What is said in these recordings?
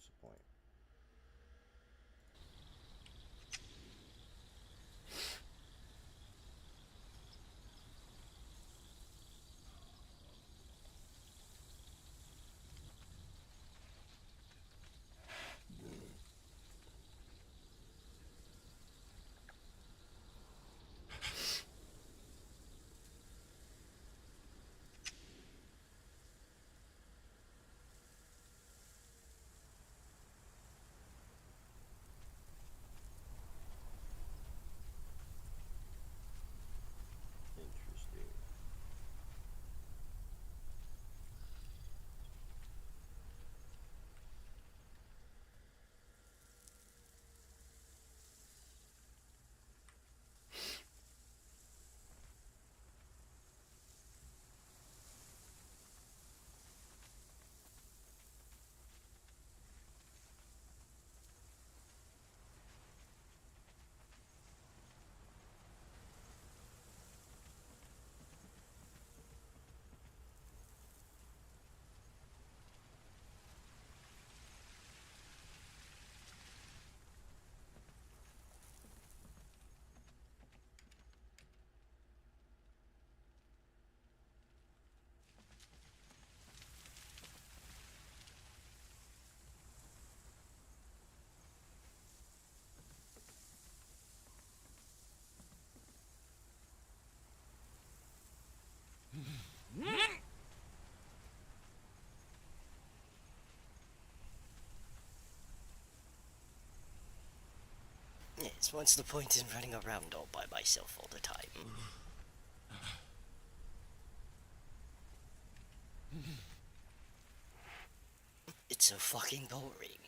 What's the point? Interesting. Yes, what's the point in running around all by myself all the time? It's so fucking boring.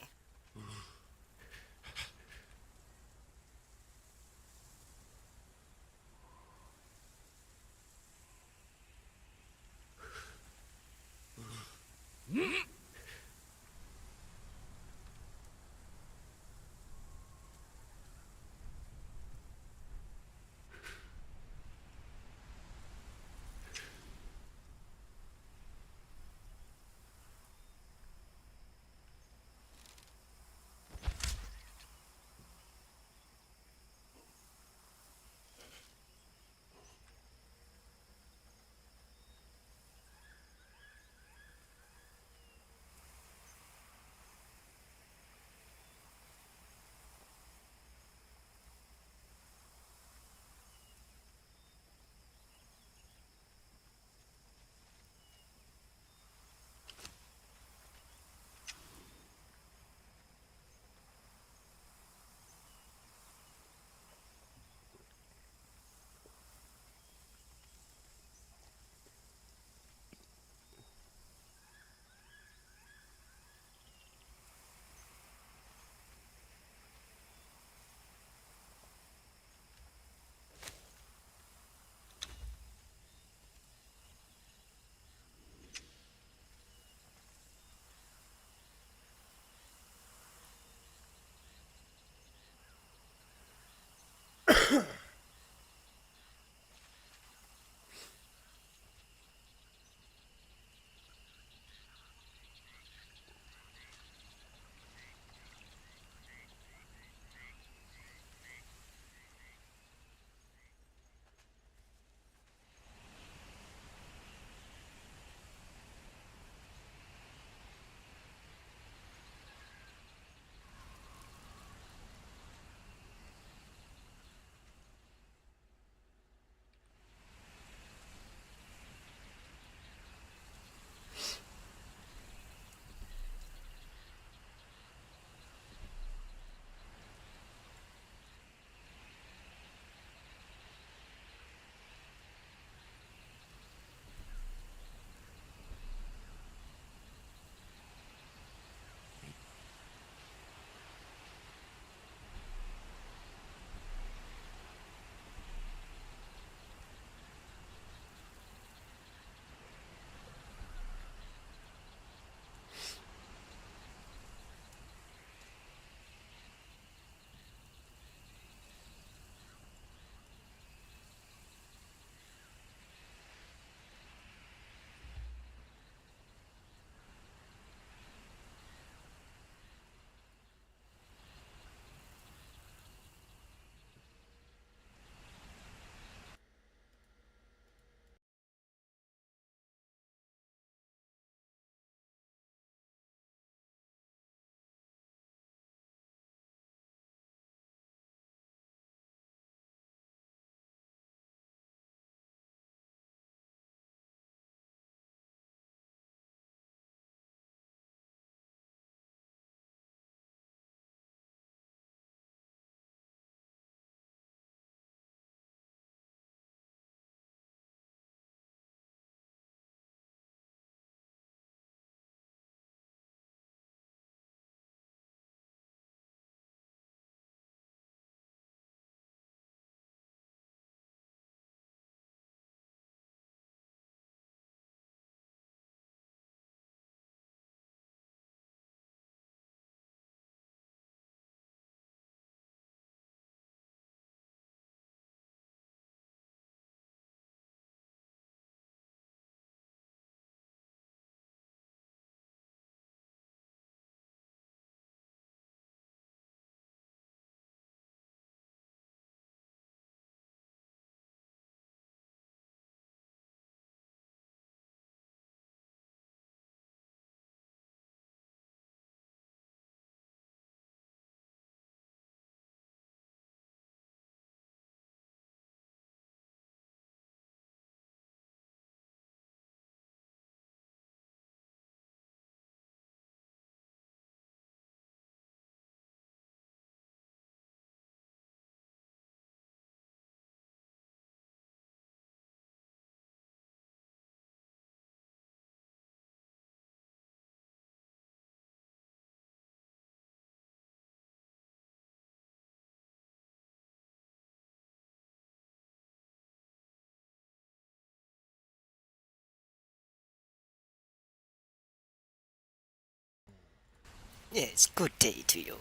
Yes, good day to you.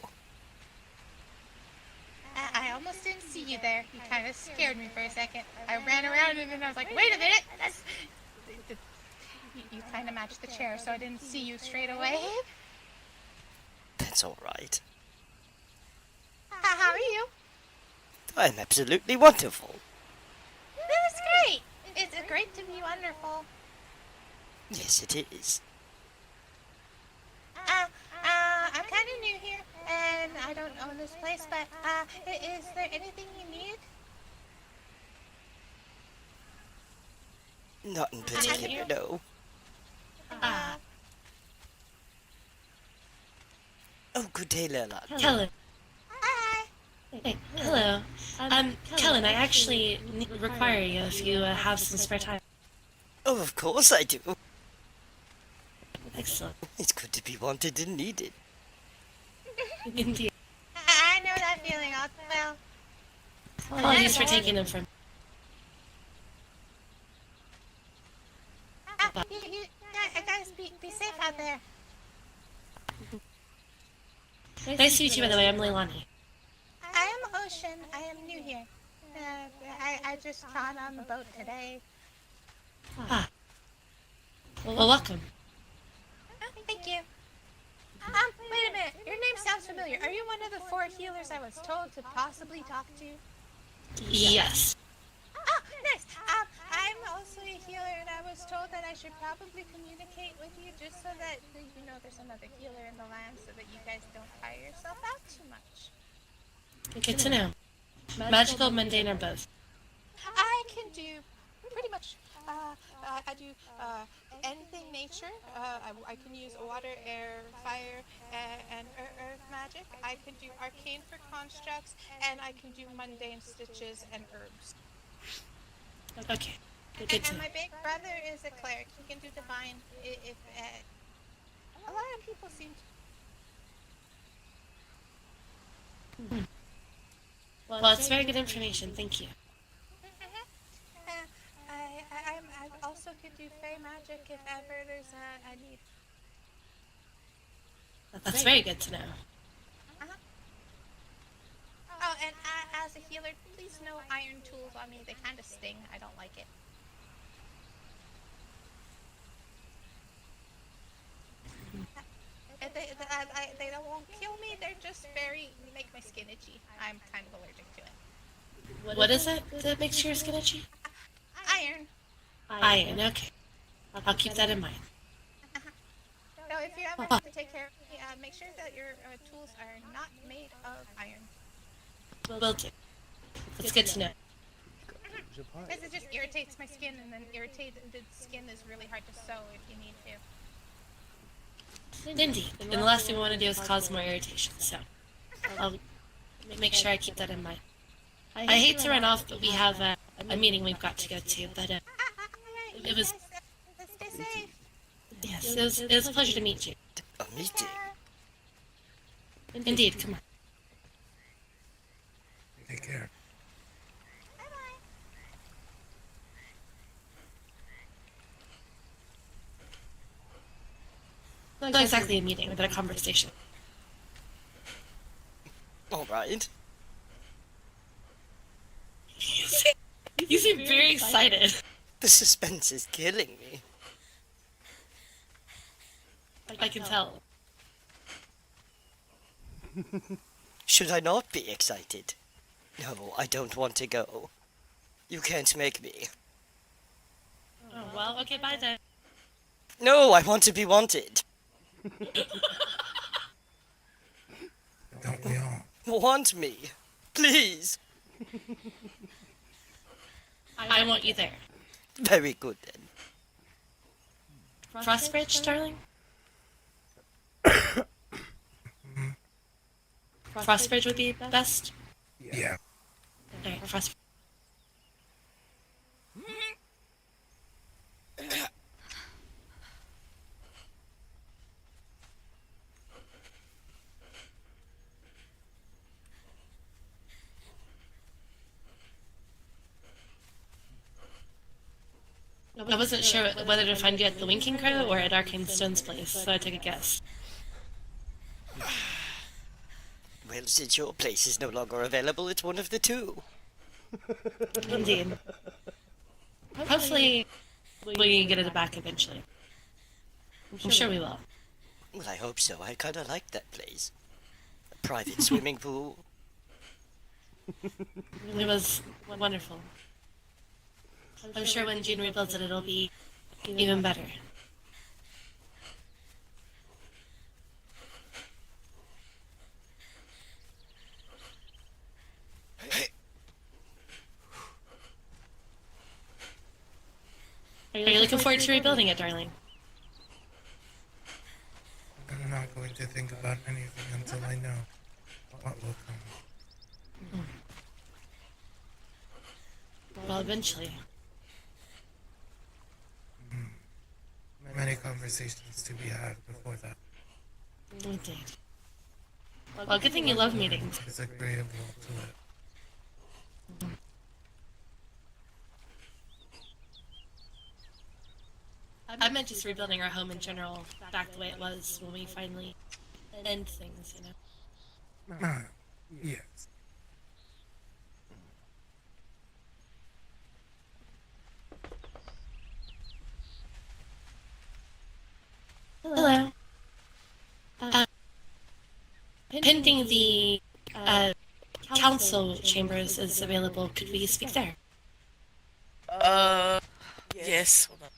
I almost didn't see you there. You kind of scared me for a second. I ran around and then I was like, wait a minute! You kind of matched the chair, so I didn't see you straight away. That's all right. How are you? I'm absolutely wonderful. That's great! It's great to be wonderful. Yes, it is. I'm kind of new here, and I don't own this place, but, is there anything you need? Not in particular, no. Oh, good day, Lela. Kelinn. Hi! Hey, hello. Kelinn, I actually require you if you have some spare time. Oh, of course I do. Excellent. It's good to be wanted and needed. Indeed. I know that feeling all too well. Apologies for taking them from. Guys, be safe out there. Nice to meet you, by the way. I'm Leilani. I am Ocean. I am new here. I just got on the boat today. Ah. Well, welcome. Thank you. Wait a minute. Your name sounds familiar. Are you one of the 4 healers I was told to possibly talk to? Yes. Oh, nice. I'm also a healer, and I was told that I should probably communicate with you just so that, you know, there's another healer in the land so that you guys don't tire yourself out too much. Good to know. Magical, mundane, or both. I can do pretty much, I do anything nature. I can use water, air, fire, and earth magic. I can do arcane for constructs, and I can do mundane stitches and herbs. Okay. Good to And know. my big brother is a cleric. He can do divine. If a lot of people seem to. Well, it's very good information. Thank you. I also can do fey magic if ever there's a need. That's very good to know. Oh, and as a healer, please no iron tools on me. They kind of sting. I don't like it. They won't kill me. They're just make my skin itchy. I'm kind of allergic to it. What is it that makes your skin itchy? Iron. Iron. Okay. I'll keep that in mind. So if you ever have to take care of me, make sure that your tools are not made of iron. Will do. It's good to know. Because it just irritates my skin, and then irritated skin is really hard to sew if you need to. Indeed. And the last thing we want to do is cause more irritation, so I'll make sure I keep that in mind. I hate to run off, but we have a meeting we've got to go to, but it was... Stay safe. Yes, it was a pleasure to meet you. A meeting? Indeed, come on. Take care. Bye-bye. Not exactly a meeting, but a conversation. All right. You seem very excited. The suspense is killing me. I can tell. Should I not be excited? No, I don't want to go. You can't make me. Oh, well, okay, bye then. No, I want to be wanted. Don't we all? Want me. Please. I want you there. Very good then. Frostbridge, darling? Frostbridge would be best? Yeah. Alright, Frostbridge. I wasn't sure whether to find you at the Winking Crow or at Arcane Stone's place, so I took a guess. Well, since your place is no longer available, it's one of the two. Indeed. Hopefully, we can get it back eventually. I'm sure we will. Well, I hope so. I kind of like that place. A private swimming pool. It was wonderful. I'm sure when June rebuilds it, it'll be even better. Are you looking forward to rebuilding it, darling? I'm not going to think about anything until I know what will come. Well, eventually. Many conversations to be had before that. Indeed. Well, good thing you love meetings. It's agreeable to it. I meant just rebuilding our home in general, back the way it was when we finally end things, you know? Ah, yes. Hello. Pending the council chambers is available, could we speak there? Yes. Hold on.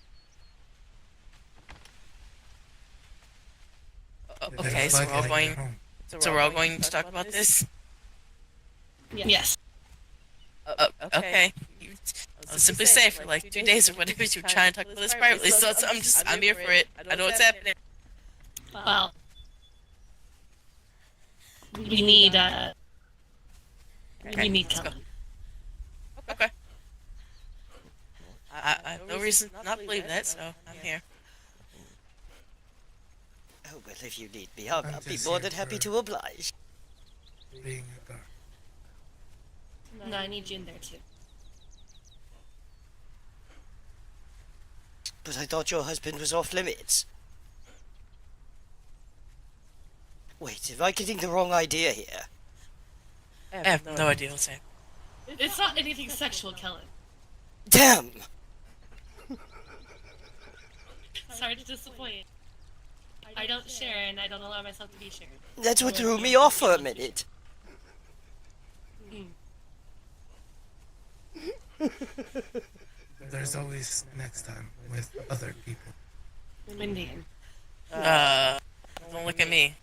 Okay, so we're all going to talk about this? Yes. Okay. I'll simply say for like 2 days or whatever you were trying to talk about this privately, so I'm here for it. I know what's happening. Well, we need Kelinn. Okay. I have no reason not to believe that, so I'm here. Oh, well, if you need me, I'll be just more here than happy for- to oblige. Being a guard. No, I need you in there too. But I thought your husband was off limits. Wait, am I getting the wrong idea here? I have no idea what's happening. It's not anything sexual, Kelinn. Damn! Sorry to disappoint. I don't share, and I don't allow myself to be shared. That's what threw me off for a minute. There's always next time with other people. Indeed. Don't look at me.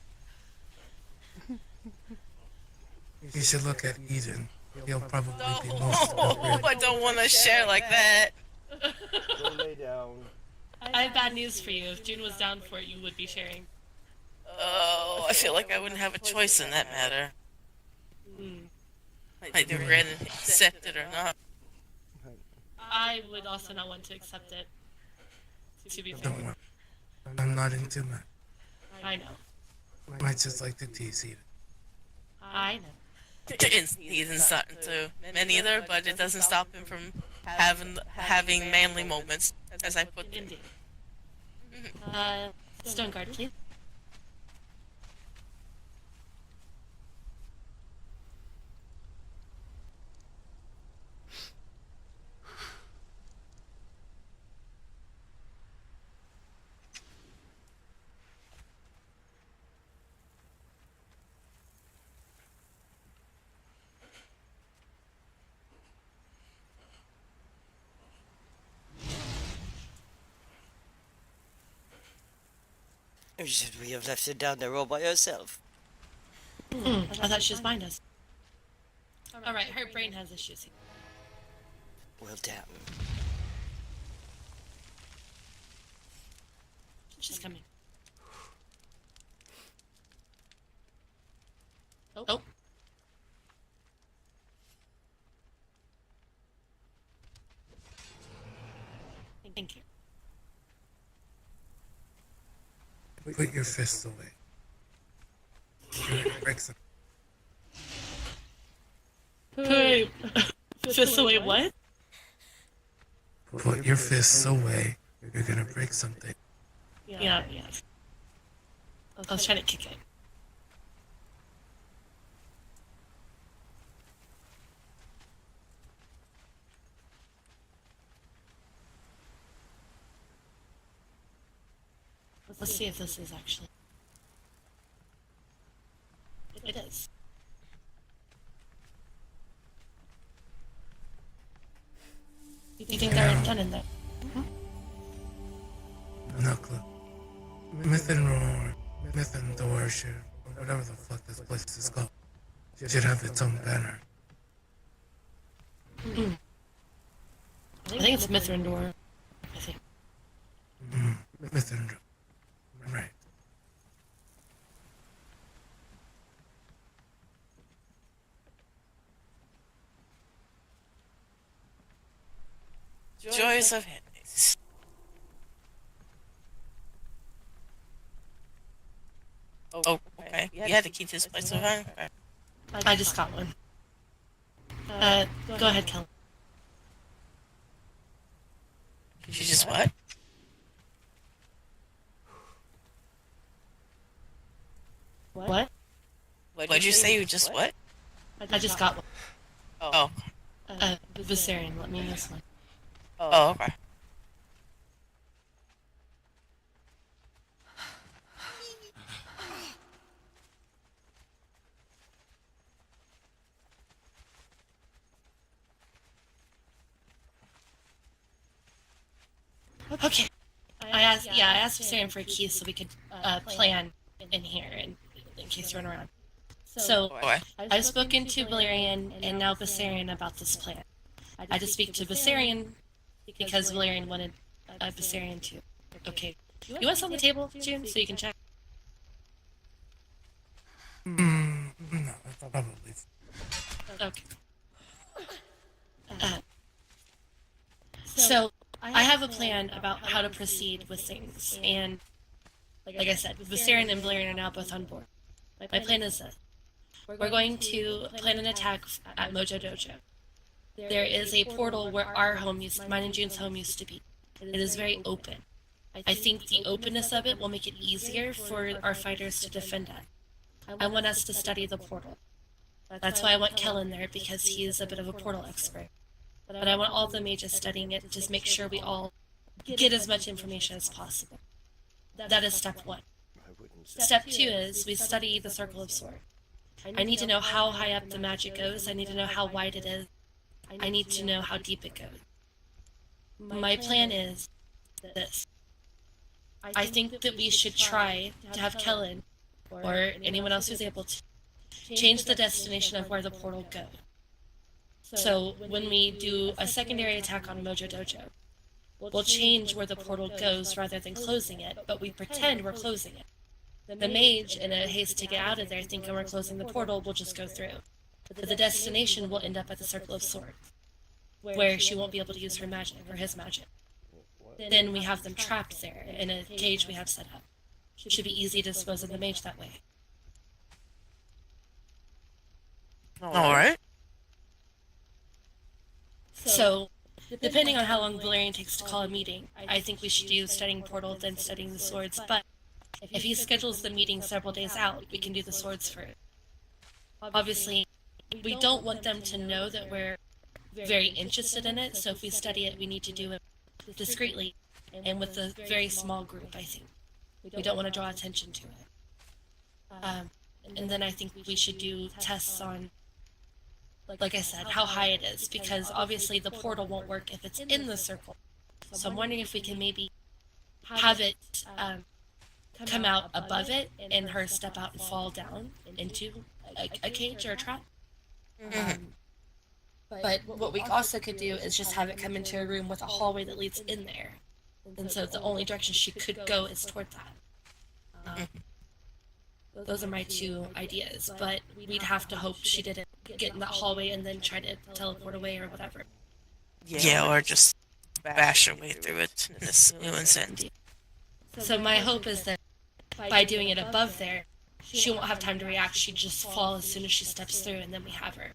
You should look at Eden. He'll probably be most No, appropriate. I don't want to share like that. Go lay down. I have bad news for you. If June was down for it, you would be sharing. Oh, I feel like I wouldn't have a choice in that matter. I'd be ready to accept it or not. I would also not want to accept it. To be fair, Don't worry. I'm not into that. I know. Might just like to tease Eden. I know. Ethan's not into men either, but it doesn't stop him from having manly moments, as I put it. Indeed. Stone guard, please. Or should we have left her down there all by herself? I thought she was behind us. Alright, her brain has issues. Well, damn. She's coming. Oh. Thank you. Put your fists away. You're gonna break some. Hey, fist away what? Put your fists away. You're gonna break something. Yeah. I was trying to kick it. Let's see if this is actually. It is. You think they're done in there? No clue. Myth and roar, myth and the worship, whatever the fuck this place is called, should have its own banner. I think it's Mithrandor. I think. Myth and roar. Right. Joys of Hades. Oh, okay. You had to keep this place so high? Okay. I just got one. Go ahead, Kelinn. Did you just what? What? What'd you say? You just what? I just got one. Oh. Viserion, let me use one. Oh, okay. Okay. I asked Viserion for a key so we could plan in here in case we run around. So Boy. I've spoken to Valerian and now Viserion about this plan. I just speak to Viserion because Valerian wanted Viserion to. Okay. You want some on the table, June, so you can check? No, probably. Okay. So I have a plan about how to proceed with things, and like I said, Viserion and Valerian are now both on board. My plan is this. We're going to plan an attack at Mojo Dojo. There is a portal where mine and June's home used to be. It is very open. I think the openness of it will make it easier for our fighters to defend it. I want us to study the portal. That's why I want Kelinn there, because he is a bit of a portal expert. But I want all the mages studying it, just make sure we all get as much information as possible. That is step one. Step two is we study the Circle of Sword. I need to know how high up the magic goes. I need to know how wide it is. I need to know how deep it goes. My plan is this. I think that we should try to have Kelinn, or anyone else who's able to, change the destination of where the portal goes. So when we do a secondary attack on Mojo Dojo, we'll change where the portal goes rather than closing it, but we pretend we're closing it. The mage, in a haste to get out of there, thinking we're closing the portal, will just go through. But the destination will end up at the Circle of Swords, where she won't be able to use her magic, or his magic. Then we have them trapped there, in a cage we have set up. Should be easy to dispose of the mage that way. Alright. So, depending on how long Valerian takes to call a meeting, I think we should do studying portal, then studying the swords, but if he schedules the meeting several days out, we can do the swords first. Obviously, we don't want them to know that we're very interested in it, so if we study it, we need to do it discreetly and with a very small group, I think. We don't want to draw attention to it. And then I think we should do tests on, like I said, how high it is, because obviously the portal won't work if it's in the circle. So I'm wondering if we can maybe have it come out above it and her step out and fall down into a cage or a trap. But what we also could do is just have it come into a room with a hallway that leads in there. And so the only direction she could go is toward that. Those are my two ideas, but we'd have to hope she didn't get in that hallway and then try to teleport away or whatever. Yeah, or just bash her way through it in this nuance end. So my hope is that by doing it above there, she won't have time to react. She'd just fall as soon as she steps through, and then we have her.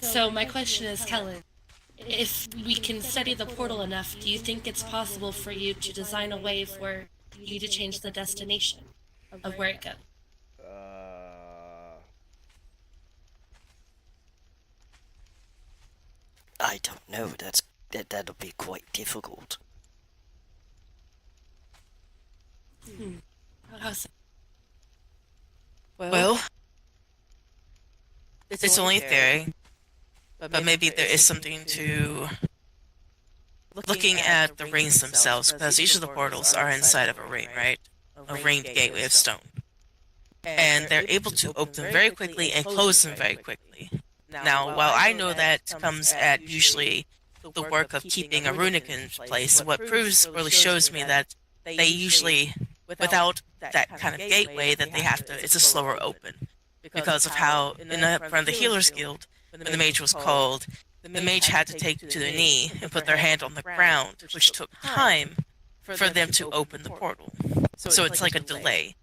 So my question is, Kelinn, if we can study the portal enough, do you think it's possible for you to design a way for you to change the destination of where it goes? I don't know. That'll be quite difficult. How's Well, it's only a theory, but maybe there is something to looking at the rings themselves, because each of the portals are inside of a ring, right? A ringed gateway of stone. And they're able to open them very quickly and close them very quickly. Now, while I know that comes at usually the work of keeping a runic in place, what proves really shows me that they usually, without that kind of gateway, that they have to, it's a slower open. Because of how, in the front of the Healer's Guild, when the mage was called, the mage had to take to their knee and put their hand on the ground, which took time for them to open the portal. So it's like a delay.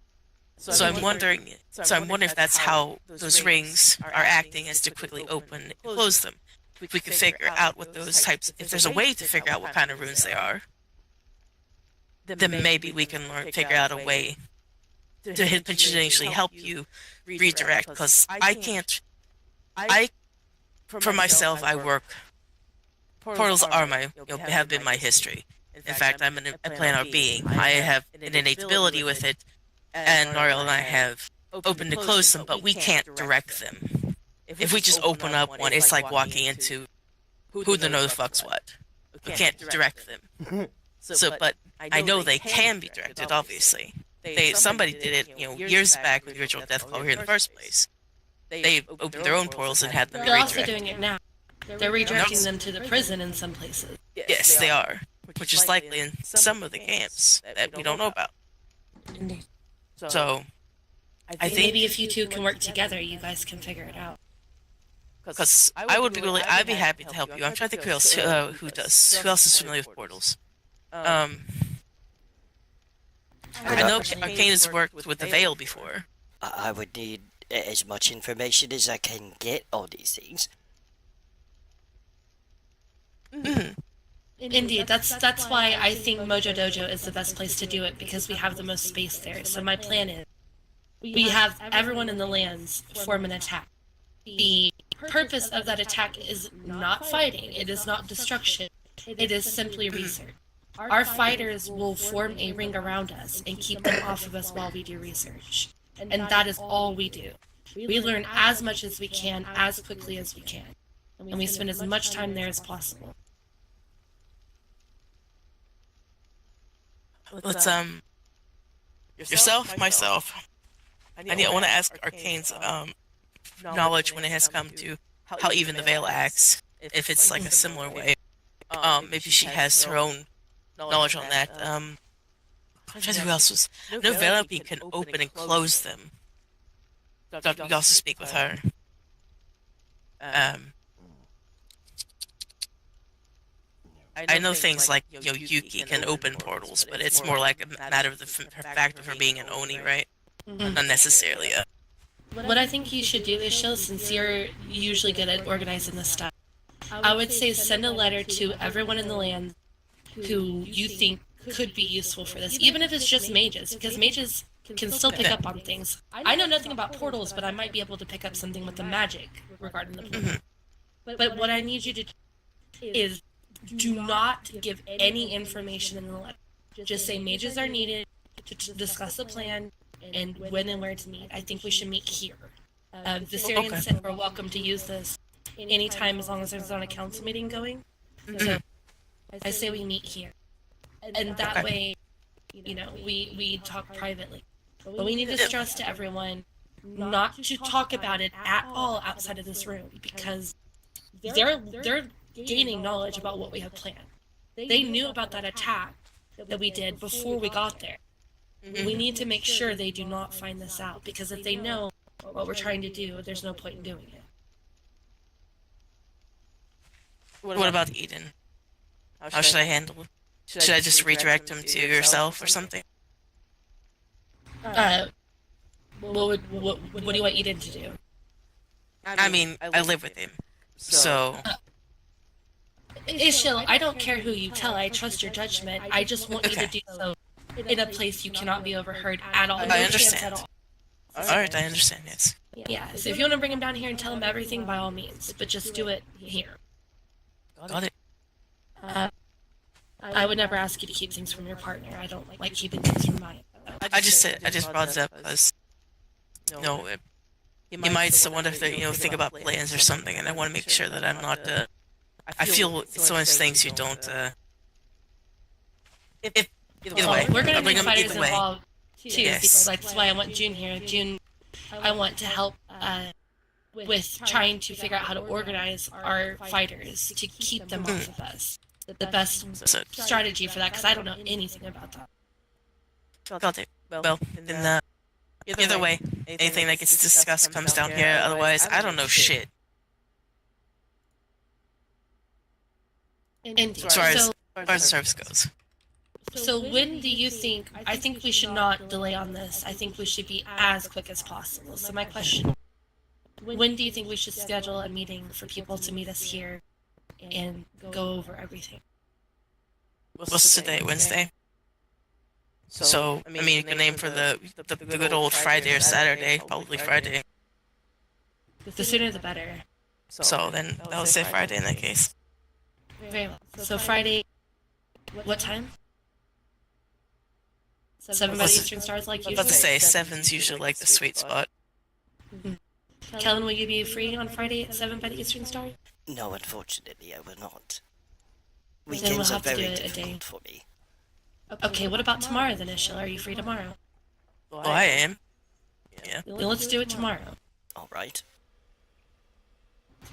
So I'm wondering if that's how those rings are acting, as to quickly open and close them. If we could figure out what those types, if there's a way to figure out what kind of runes they are, then maybe we can figure out a way to potentially help you redirect. Because I can't. For myself, I work. Portals are have been my history. In fact, I plan on being. I have an innate ability with it. And Noriel and I have opened and closed them, but we can't direct them. If we just open up one, it's like walking into who the know the fuck's what. We can't direct them. But I know they can be directed, obviously. Somebody did it, years back with the original Deathclaw here in the first place. They opened their own portals and had them They're redirected. also doing it now. They're redirecting them to the prison in some places. Yes, they are. Which is likely in some of the camps that we don't know about. Indeed. So, I think Maybe if you two can work together, you guys can figure it out. because I'd be happy to help you. I'm trying to think who else is familiar with portals. I know Arcane has worked with the Veil before. I would need as much information as I can get on these things. Indeed, that's why I think Mojo Dojo is the best place to do it, because we have the most space there. So my plan is, we have everyone in the lands form an attack. The purpose of that attack is not fighting, it is not destruction, it is simply research. Our fighters will form a ring around us and keep them off of us while we do research. And that is all we do. We learn as much as we can, as quickly as we can. And we spend as much time there as possible. Let's yourself, myself. I want to ask Arcane's knowledge when it has come to how even the Veil acts. If it's like a similar way, maybe she has her own knowledge on that. I'm trying to think who else was. I know Velope can open and close them. You can also speak with her. I know things like Yuki can open portals, but it's more like a matter of her fact of her being an Oni, right? Not necessarily a. What I think you should do is, since you're usually good at organizing this stuff, I would say send a letter to everyone in the land who you think could be useful for this, even if it's just mages, because mages can still pick up on things. I know nothing about portals, but I might be able to pick up something with the magic regarding the portal. But what I need you to do is do not give any information in the letter. Just say mages are needed to discuss the plan and when and where to meet. I think we should meet here. Viserians said we're welcome to use this anytime as long as there's not a council meeting going. So I say we meet here. And that way, we talk privately. But we need to stress to everyone not to talk about it at all outside of this room, because they're gaining knowledge about what we have planned. They knew about that attack that we did before we got there. We need to make sure they do not find this out, because if they know what we're trying to do, there's no point in doing it. What about Eden? How should I handle it? Should I just redirect him to yourself or something? What do you want Eden to do? I mean, I live with him, so. Ishil, I don't care who you tell. I trust your judgment. I just want you to do so in a place you cannot be overheard at all. I understand. Alright, I understand, yes. Yeah, so if you want to bring him down here and tell him everything, by all means, but just do it here. Got it. I would never ask you to keep things from your partner. I don't like keeping things from mine. I just brought it up because you might want to think about plans or something, and I want to make sure that I'm not. I feel it's one of those things you don't. If either way, we're gonna I'll bring need them fighters either way. involved too. Yes. That's why I want June here. June, I want to help with trying to figure out how to organize our fighters to keep them off of us. The best strategy for that, because I don't know anything about that. Got it. Well, then either way, anything that gets discussed comes down here. Otherwise, I don't know shit. And As far as the service goes. So when do you think? I think we should not delay on this. I think we should be as quick as possible. So my question: when do you think we should schedule a meeting for people to meet us here and go over everything? What's today? Wednesday. So I mean, you can aim for the good old Friday or Saturday. Probably Friday. The sooner the better. So then I'll say Friday in that case. Very well. So Friday, what time? 7 by the Eastern Stars, like usually? About to say, 7's usually like the sweet spot. Kelinn, will you be free on Friday at 7 by the Eastern Star? No, unfortunately, I will not. Then we'll Weekends are have to do very it a day. difficult for me. Okay, what about tomorrow then, Ishil? Are you free tomorrow? Well, I am. Yeah. Then let's do it tomorrow. All right.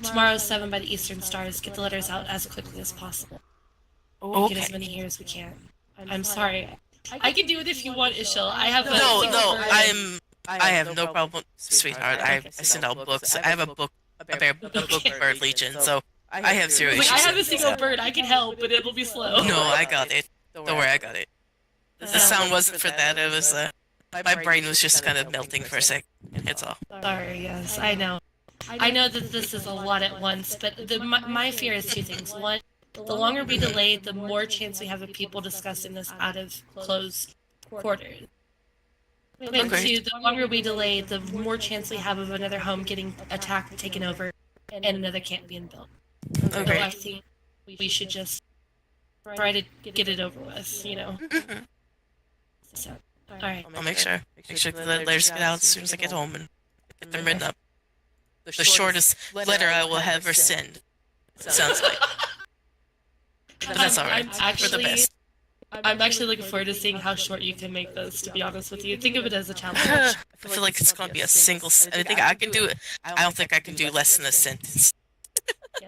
Tomorrow's 7 by the Eastern Stars. Get the letters out as quickly as possible. Okay. Get as many here as we can. I'm sorry. I can do it if you want, Ishil. I have a No, single bird. I have no problem, sweetheart. I send out books. I have a book bird legion, so I have zero issues. Wait, I have a single bird. I can help, but it'll be slow. No, I got it. Don't worry, I got it. The sound wasn't for that. It was my brain was just kind of melting for a sec. It's all. Sorry, yes, I know. I know that this is a lot at once, but my fear is two things. One, the longer we delay, the more chance we have of people discussing this out of closed quarters. And two, the longer we delay, the more chance we have of another home getting attacked, taken over, and another camp being built. So Okay. I think we should just try to get it over with, you know? So, alright. I'll make sure the letters get out as soon as I get home and get them written up. The shortest letter I will ever send. Sounds like. But that's alright. For the best. I'm actually looking forward to seeing how short you can make those, to be honest with you. Think of it as a challenge. I feel like it's going to be a single. I think I can do it. I don't think I can do less than a sentence.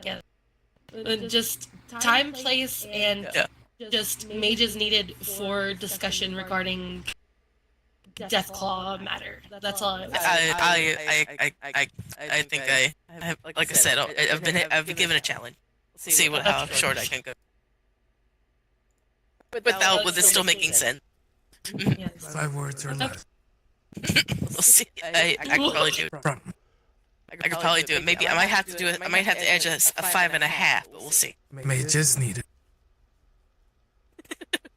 Yeah. And just time, place, and just mages needed for discussion regarding Deathclaw matter. That's all. I think I have, like I said, I've been given a challenge. See how short I can go. With it still making sense. Yes. 5 words or less. We'll see. I could probably do it. I could probably do it. Maybe I might have to do it. I might have to edge a 5.5, but we'll see. May just need it.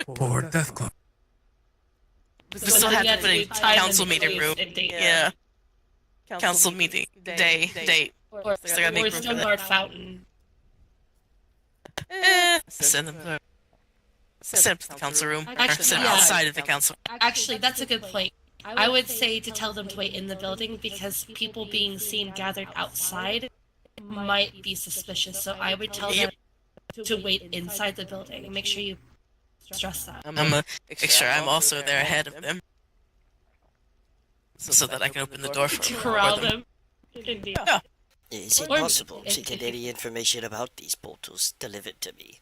For Deathclaw. We still have to put a council meeting room. Yeah. Council meeting date. Or Still gotta make room for that. Stoneguard Fountain. Send them to the council room. Or Actually, send them yeah. outside of the council. Actually, that's a good point. I would say to tell them to wait in the building because people being seen gathered outside might be suspicious. So I would tell them to wait inside the building. Make sure you stress that. I'm gonna make sure I'm also there ahead of them. So that I can open the door for To them. corral them. Indeed. Yeah. Is it Or- possible to get any information about these portals delivered to me?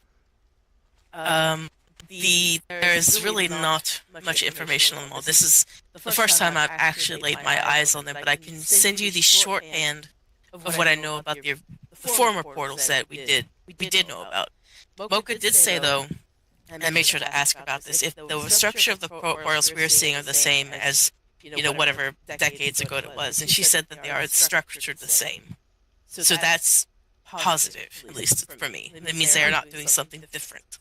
There's really not much information on them all. This is the first time I've actually laid my eyes on them, but I can send you the shorthand of what I know about the former portals that we did know about. Mocha did say though, and I made sure to ask about this, if the structure of the portals we are seeing are the same as whatever decades ago it was, and she said that they are structured the same. So that's positive, at least for me. That means they are not doing something different.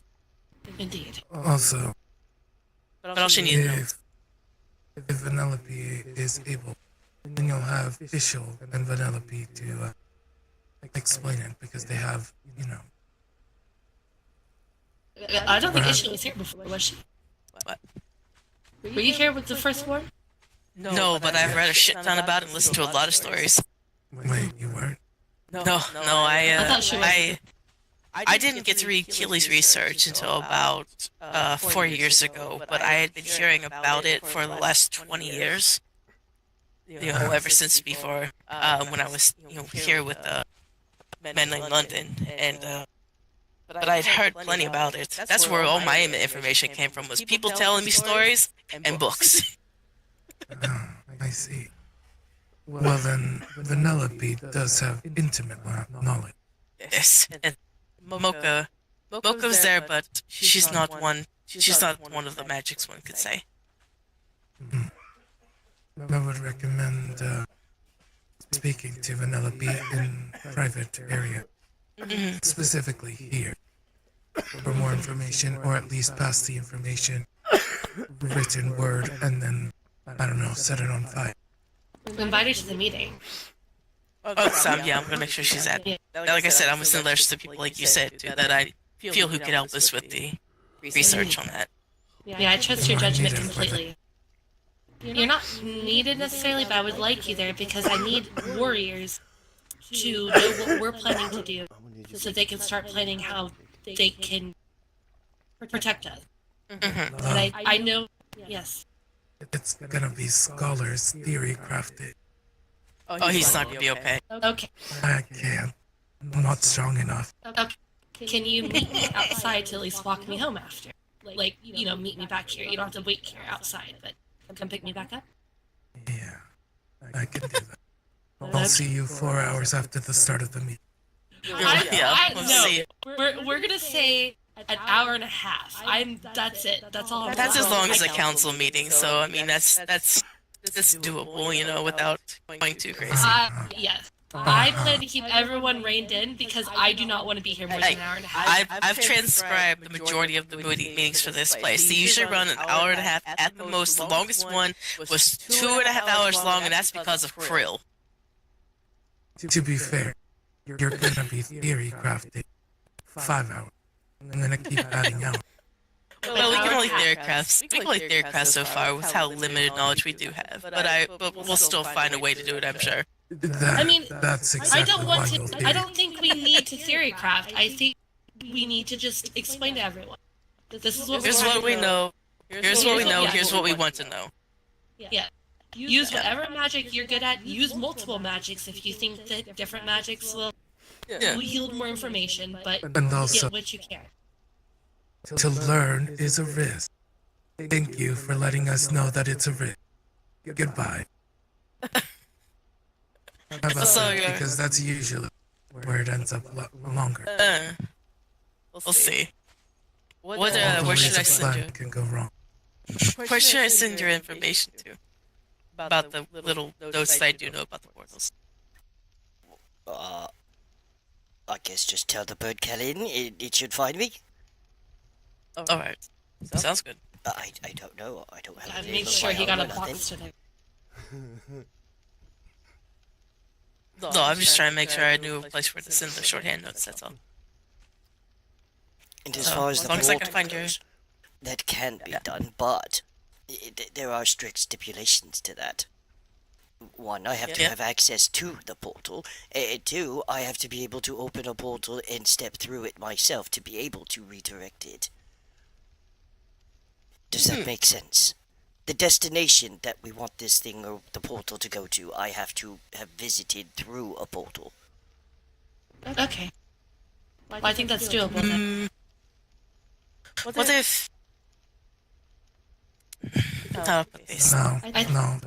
Indeed. Also, But all she needs to know. if Vanellope is able, then you'll have Ishil and Vanellope to explain it because they have, I don't think Ishla was here before, was she? What? Were you here with the first one? No, but I've read a shit ton about it and listened to a lot of stories. Wait, you weren't? No, I thought she was. I didn't get to read Keely's research until about 4 years ago, but I had been hearing about it for the last 20 years. Ever since before when I was here with Men in London, and but I'd heard plenty about it. That's where all my information came from, was people telling me stories and books. I see. Well then, Vanellope does have intimate knowledge. Yes, and Mocha's there, but she's not one. She's not one of the magics, one could say. I would recommend speaking to Vanellope in private area, specifically here, for more information, or at least pass the information, written word, and then, I don't know, set it on fire. Invite her to the meeting. Oh, Sam, yeah, I'm gonna make sure she's at. Like I said, I'm gonna send letters to people like you said, too, that I feel who could help us with the research on that. Yeah, I trust your judgment completely. You're not needed necessarily, but I would like you there because I need warriors to know what we're planning to do so they can start planning how they can protect us. Mm-hmm. But I know, yes. It's gonna be scholars theory crafted. Oh, he's not gonna be okay. Okay. I can't. I'm not strong enough. Okay. Can you meet me outside to at least walk me home after? Like, meet me back here. You don't have to wait here outside, but come pick me back up. Yeah, I can do that. I'll see you 4 hours after the start of the meeting. We'll see. We're gonna say an hour and a half. That's it. That's all. That's as long as a council meeting, so I mean that's doable, without going too crazy. Yes. I plan to keep everyone reined in because I do not want to be here more than an hour and a half. I've transcribed the majority of the meetings for this place. They usually run an hour and a half at the most. The longest one was 2.5 hours long, and that's because of Krill. To be fair, you're gonna be theory crafted 5 hours. I'm gonna keep adding out. Well, we can only theory craft so far with how limited knowledge we do have. But we'll still find a way to do it, I'm sure. That's exactly I don't think we need to theory craft. I think we need to just explain to everyone. This is what Here's what we know. Here's what we know. Here's what we want to know. Yeah. Use whatever magic you're good at. Use multiple magics if you think that different magics will yield more information, but And also, get what you can. to learn is a risk. Thank you for letting us know that it's a risk. Goodbye. How about that? Because that's usually where it ends up longer. We'll see. Where should I send you? Can go wrong. Where should I send your information to? About the little notes that I do know about the portals. I guess just tell the bird Kelinn it should find me. Alright. Sounds good. I don't know. I don't have I a name made of sure my he own got a or nothing. box today. No, I'm just trying to make sure I knew a place where to send the shorthand notes, that's all. And as far as as the long as I can portal find goes, that can be done, but there are strict stipulations to that. One, I have to have access to the portal. Two, I have to be able to open a portal and step through it myself to be able to redirect it. Does that make sense? The destination that we want this thing or the portal to go to, I have to have visited through a portal. Okay. Well, I think that's doable then. What if... How about this? No,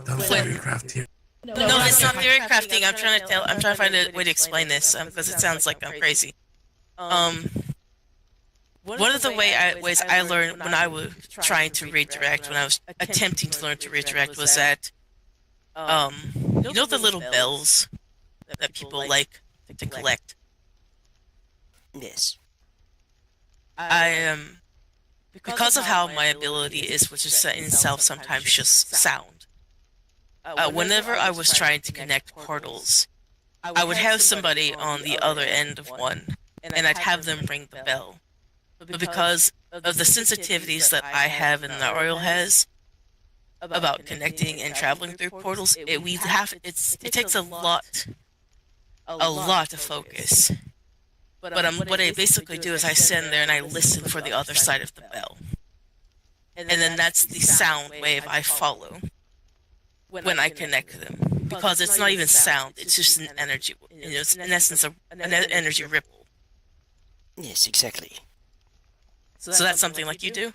don't theory craft here. No, it's not theory crafting. I'm trying to find a way to explain this because it sounds like I'm crazy. One of the ways I learned when I was trying to redirect, when I was attempting to learn to redirect, was that the little bells that people like to collect. Yes. I am because of how my ability is, which is in itself sometimes just sound. Whenever I was trying to connect portals, I would have somebody on the other end of one, and I'd have them ring the bell. But because of the sensitivities that I have and that Oriole has, about connecting and traveling through portals. It takes a lot of focus. But what I basically do is I sit there and I listen for the other side of the bell, and then that's the sound wave I follow when I connect them, because it's not even sound; it's just an energy. It's in essence an energy ripple. Yes, exactly. So that's something like you do.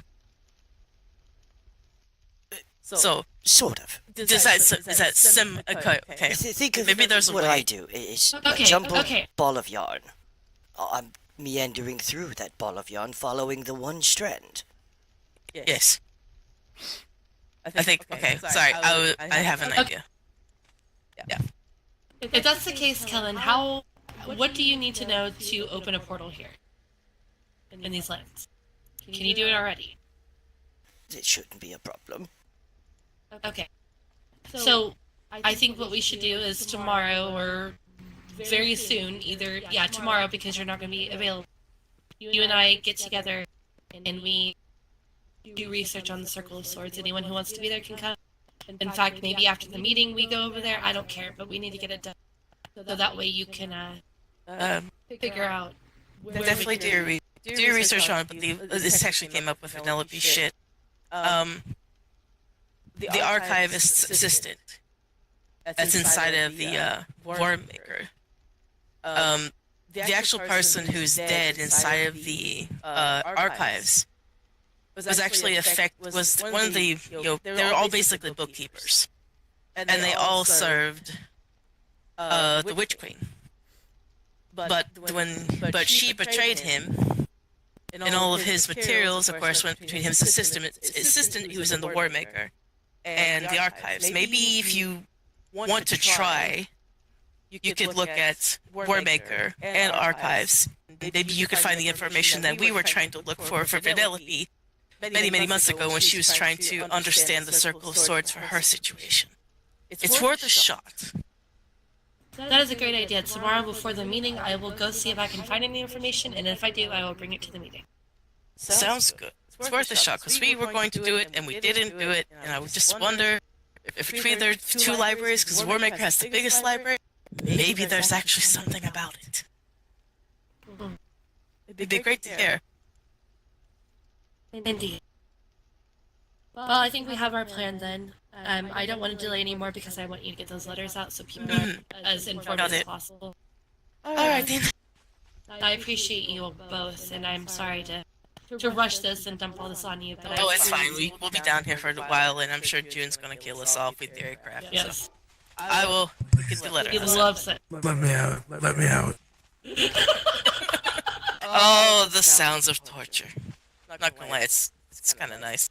So Sort of. is that sim? Okay. Think of Maybe there's a what way. I do is a Okay, jumbled okay. ball of yarn. I'm meandering through that ball of yarn, following the one strand. Yes. I think. Okay. Sorry. I have an idea. Yeah. If that's the case, Kelinn, what do you need to know to open a portal here in these lands? Can you do it already? It shouldn't be a problem. Okay. So I think what we should do is tomorrow or very soon, either tomorrow because you're not going to be available. You and I get together and we do research on the Circle of Swords. Anyone who wants to be there can come. In fact, maybe after the meeting we go over there. I don't care, but we need to get it done so that way you can figure out. Definitely do your research on it. But this actually came up with Vanellope shit. The archivist's assistant that's inside of the War Maker. The actual person who's dead inside of the archives was actually was one of the they were all basically bookkeepers, and they all served the Witch Queen. But she betrayed him, and all of his materials, of course, went between his assistant who was in the War Maker and the archives. Maybe if you want to try, you could look at War Maker and archives. Maybe you could find the information that we were trying to look for Vanellope many months ago when she was trying to understand the Circle of Swords for her situation. It's worth a shot. That is a great idea. Tomorrow before the meeting, I will go see if I can find any information, and if I do, I will bring it to the meeting. Sounds good. It's worth a shot, because we were going to do it, and we didn't do it, and I would just wonder if between their two libraries, because War Maker has the biggest library, maybe there's actually something about it. It'd be great to hear. Indeed. Well, I think we have our plan then. I don't want to delay anymore because I want you to get those letters out so people are as informed as possible. Alright then. I appreciate you both, and I'm sorry to rush this and dump all this on you, but Oh, it's fine. We'll be down here for a while, and I'm sure June's gonna kill us off with theory crap. Yes. So I will get the letter. He loves it. Let me out. Let me out. Oh, the sounds of torture. Not gonna lie, it's kind of nice.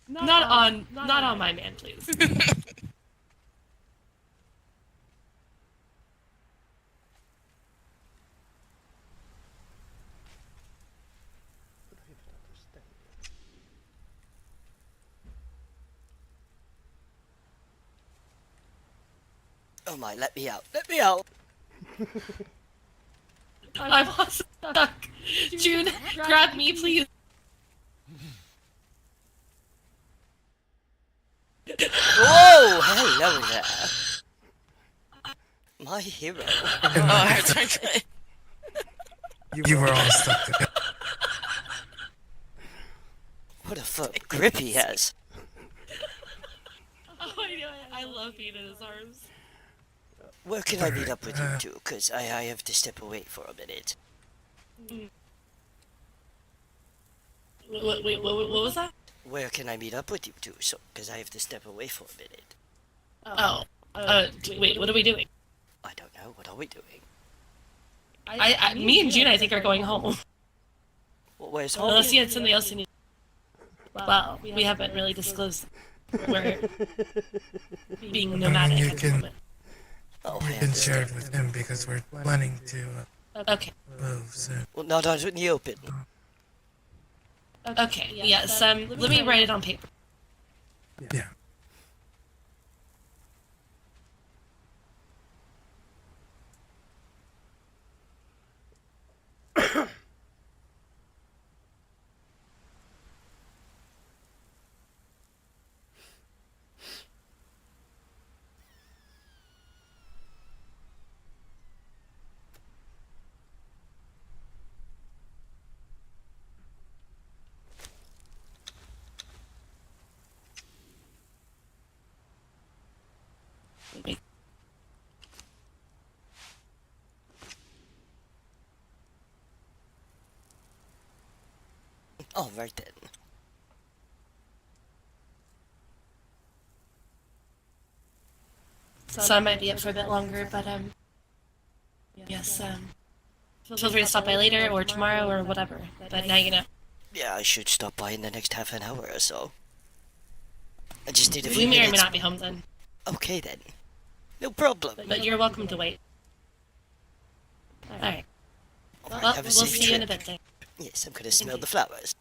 Not on my man, please. Oh my, let me out. Let me out. I'm all stuck. June, grab me, please. Whoa, hello there. My hero. Oh, it's okay. You were all stuck together. What a firm grip he has. Oh, I know. I love being in his arms. Where can I meet up with you two? Because I have to step away for a minute. Wait, what was that? Where can I meet up with you two? So, because I have to step away for a minute. Wait, what are we doing? I don't know. What are we doing? Me and June, I think, are going home. Well, where's home? Unless you had something else you need. Well, we haven't really disclosed we're being nomadic You at the can- moment. Oh, You can share it with him because we're planning to Okay. move soon. well, not out in the open. Okay. Yes. Let me write it on paper. Yeah. Wait. All right then. So I might be up for a bit longer, but yes, feel free to stop by later or tomorrow or whatever. But now you know. Yeah, I should stop by in the next half an hour or so. I just need a We few may or may minutes. not be home then, Okay then. No problem. but you're welcome to wait. Alright. Well, have a we'll safe see you in a trip. bit then. Yes, I'm gonna smell the flowers.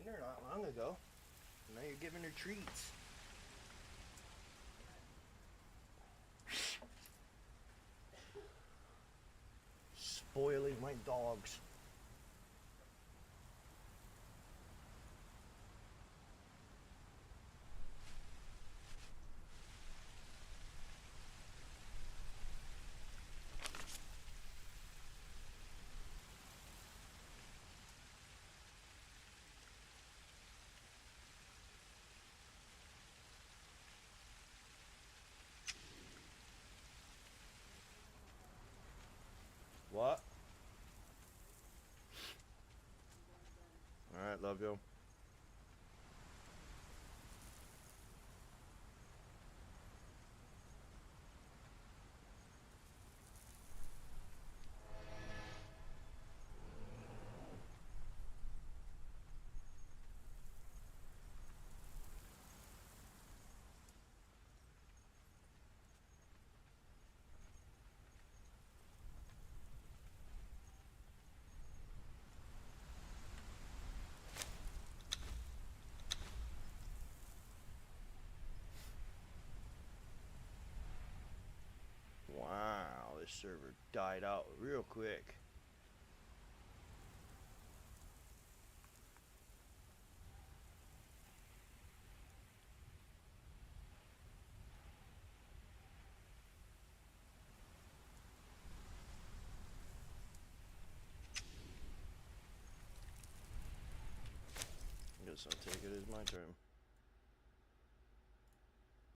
her not long ago. Now you're giving her treats. Spoiling my dogs. What? Alright, love you. Wow, this server died out real quick. Guess I'll take it as my turn.